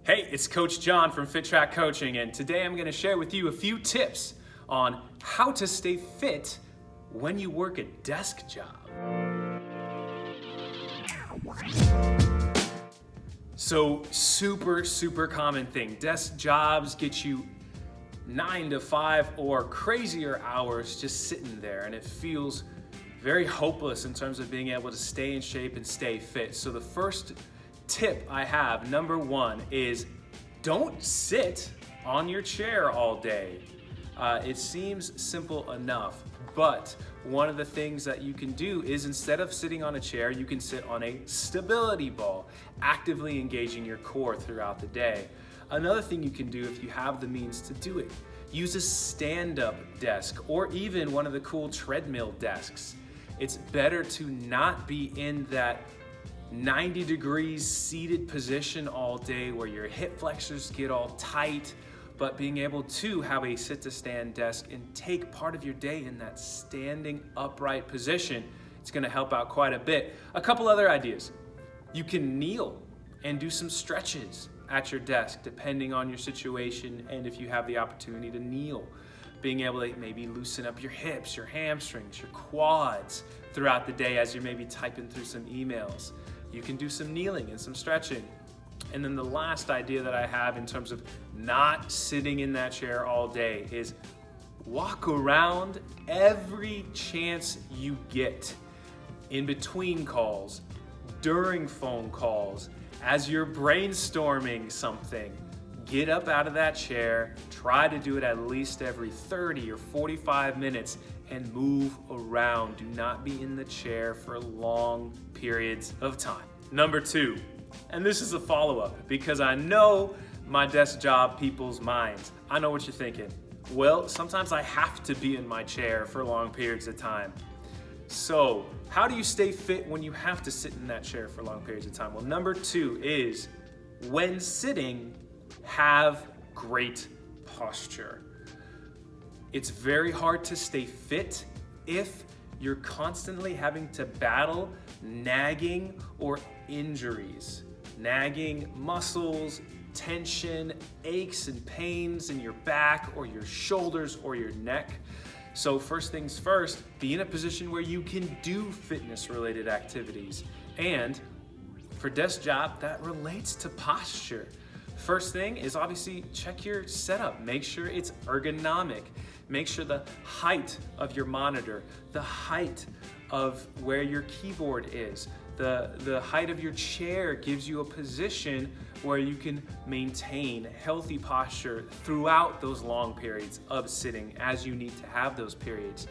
Hey, it's Coach John from Fit Track Coaching, and today I'm going to share with you a few tips on how to stay fit when you work a desk job. So, super common thing. Desk jobs get you 9 to 5 or crazier hours just sitting there, and it feels very hopeless in terms of being able to stay in shape and stay fit. So the first tip I have, number one, is don't sit on your chair all day. It seems simple enough, but one of the things that you can do is instead of sitting on a chair, you can sit on a stability ball, actively engaging your core throughout the day. Another thing you can do if you have the means to do it, use a stand-up desk or even one of the cool treadmill desks. It's better to not be in that 90 degrees seated position all day where your hip flexors get all tight, but being able to have a sit to stand desk and take part of your day in that standing upright position, it's going to help out quite a bit. A couple other ideas. You can kneel and do some stretches at your desk depending on your situation and if you have the opportunity to kneel. Being able to maybe loosen up your hips, your hamstrings, your quads throughout the day as you're maybe typing through some emails. You can do some kneeling and some stretching. And then the last idea that I have in terms of not sitting in that chair all day is walk around every chance you get in between calls, during phone calls, as you're brainstorming something. Get up out of that chair, try to do it at least every 30 or 45 minutes and move around. Do not be in the chair for long periods of time. Number two, and this is a follow-up because I know my desk job people's minds. I know what you're thinking. Well, sometimes I have to be in my chair for long periods of time. So, how do you stay fit when you have to sit in that chair for long periods of time? Well, number two is when sitting, have great posture. It's very hard to stay fit if you're constantly having to battle nagging or injuries. Nagging muscles, tension, aches and pains in your back or your shoulders or your neck. So first things first, be in a position where you can do fitness-related activities. And for desk job, that relates to posture. First thing is obviously check your setup. Make sure it's ergonomic. Make sure the height of your monitor, the height of where your keyboard is, the height of your chair gives you a position where you can maintain healthy posture throughout those long periods of sitting as you need to have those periods.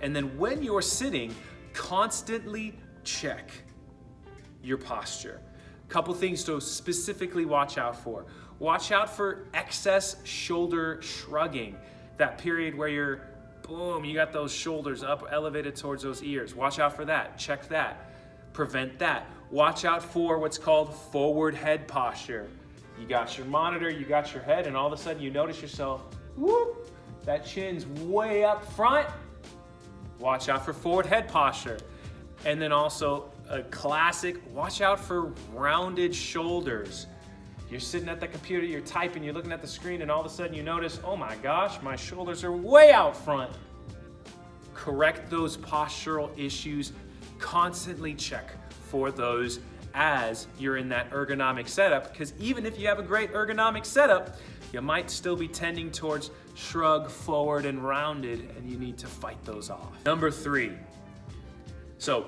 And then when you're sitting, constantly check your posture. Couple things to specifically watch out for. Watch out for excess shoulder shrugging. That period where you're, boom, you got those shoulders up elevated towards those ears. Watch out for that. Check that. Prevent that. Watch out for what's called forward head posture. You got your monitor, you got your head, and all of a sudden you notice yourself, whoop, that chin's way up front. Watch out for forward head posture. And then also a classic, watch out for rounded shoulders. You're sitting at the computer, you're typing, you're looking at the screen, and all of a sudden you notice, oh my gosh, my shoulders are way out front. Correct those postural issues. Constantly check for those as you're in that ergonomic setup, because even if you have a great ergonomic setup, you might still be tending towards shrug, forward, and rounded, and you need to fight those off. Number three. So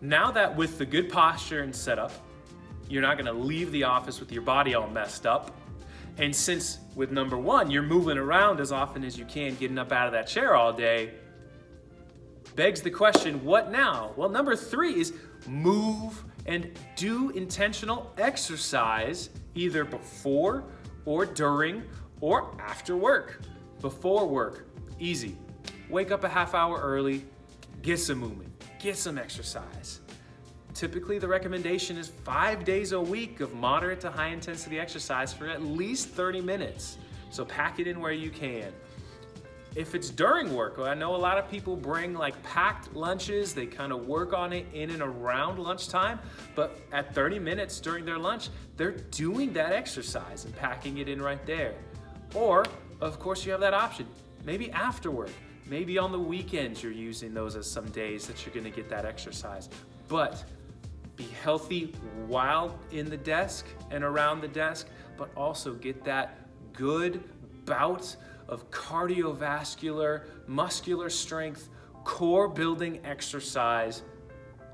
now that with the good posture and setup, you're not gonna leave the office with your body all messed up. And since with number one, you're moving around as often as you can, getting up out of that chair all day, begs the question, what now? Well, number three is move and do intentional exercise either before or during or after work. Before work, easy. Wake up a half hour early, get some movement, get some exercise. Typically, the recommendation is 5 days a week of moderate to high intensity exercise for at least 30 minutes. So pack it in where you can. if it's during work, I know a lot of people bring like packed lunches, they kind of work on it in and around lunchtime, but at 30 minutes during their lunch, they're doing that exercise and packing it in right there. Or, of course, you have that option, maybe after work, maybe on the weekends you're using those as some days that you're gonna get that exercise. But be healthy while in the desk and around the desk, but also get that good bout of cardiovascular, muscular strength, core building exercise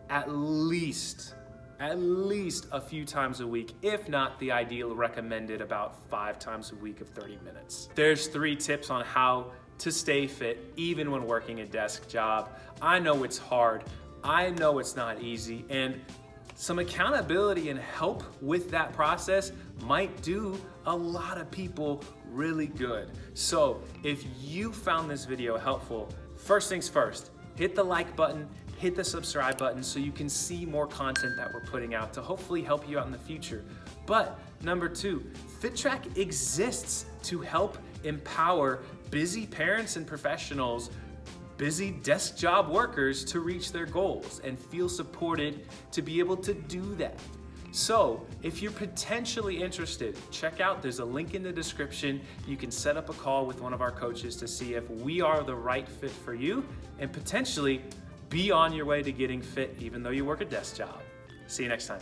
at least a few times a week, if not the ideal recommended about 5 times a week of 30 minutes. There's 3 tips on how to stay fit even when working a desk job. I know it's hard, I know it's not easy, and some accountability and help with that process might do a lot of people really good. So if you found this video helpful, first things first, hit the like button, hit the subscribe button so you can see more content that we're putting out to hopefully help you out in the future. But number 2, FitTrack exists to help empower busy parents and professionals, busy desk job workers to reach their goals and feel supported to be able to do that. So if you're potentially interested, check out, there's a link in the description. You can set up a call with one of our coaches to see if we are the right fit for you and potentially be on your way to getting fit even though you work a desk job. See you next time.